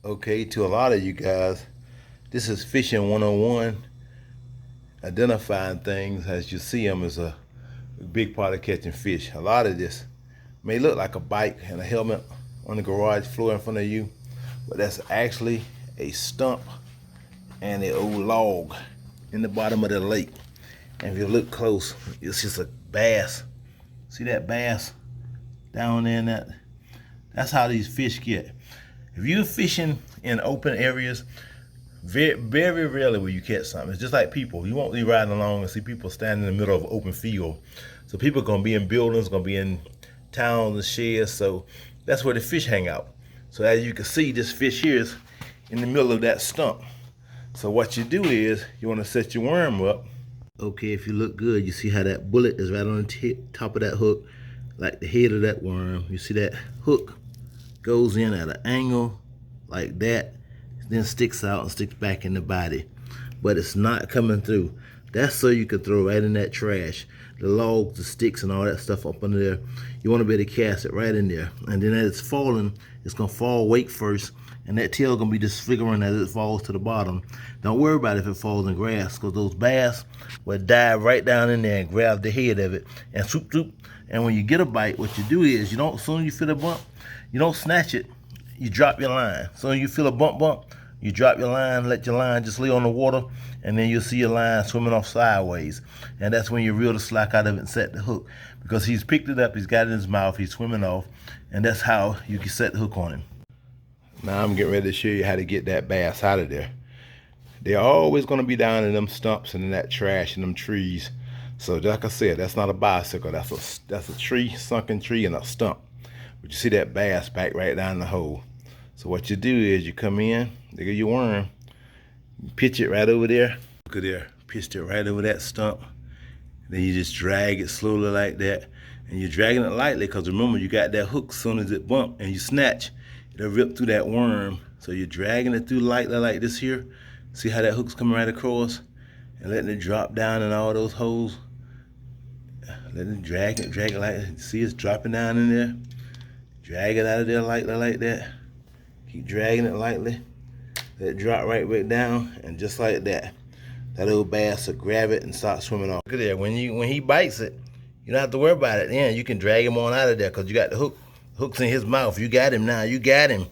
Okay, to a lot of you guys, this is Fishing 101. Identifying things as you see them is a big part of catching fish. A lot of this may look like a bike and a helmet on the garage floor in front of you, but that's actually a stump and an old log in the bottom of the lake. And if you look close, it's just a bass. See that bass down there in that? That's how these fish get. If you're fishing in open areas, very rarely will you catch something. It's just like people. You won't be riding along and see people standing in the middle of an open field. So people are gonna be in buildings, gonna be in towns and sheds. So that's where the fish hang out. So as you can see, this fish here is in the middle of that stump. So what you do is you wanna set your worm up. Okay, if you look good, you see how that bullet is right on the top of that hook, like the head of that worm. You see that hook goes in at an angle like that, then sticks out and sticks back in the body, but it's not coming through. That's so you can throw right in that trash, the logs, the sticks, and all that stuff up under there. You want to be able to cast it right in there, and then as it's falling, it's gonna fall weight first, and that tail gonna be disfiguring as it falls to the bottom. Don't worry about it if it falls in grass, because those bass will dive right down in there and grab the head of it and swoop. And when you get a bite, what you do is you don't, as soon as you feel a bump, you don't snatch it, you drop your line. So when you feel a bump, you drop your line, let your line just lay on the water, and then you'll see your line swimming off sideways. And that's when you reel the slack out of it and set the hook. Because he's picked it up, he's got it in his mouth, he's swimming off, and that's how you can set the hook on him. Now I'm getting ready to show you how to get that bass out of there. They're always gonna be down in them stumps and in that trash and them trees. So like I said, that's not a bicycle, that's a tree, sunken tree and a stump. But you see that bass back right down the hole. So what you do is you come in, look at your worm, you pitch it right over there. Look at there, pitched it right over that stump. Then you just drag it slowly like that. And you're dragging it lightly because remember you got that hook as soon as it bump and you snatch, it'll rip through that worm. So you're dragging it through lightly like this here. See how that hook's coming right across? And letting it drop down in all those holes. Letting it drag it like, see it's dropping down in there. Drag it out of there lightly like that. Keep dragging it lightly. Let it drop right back down, and just like that, that old bass will grab it and start swimming off. Look at that. When he bites it, you don't have to worry about it. Then you can drag him on out of there because you got the hook. Hook's in his mouth. You got him now. You got him.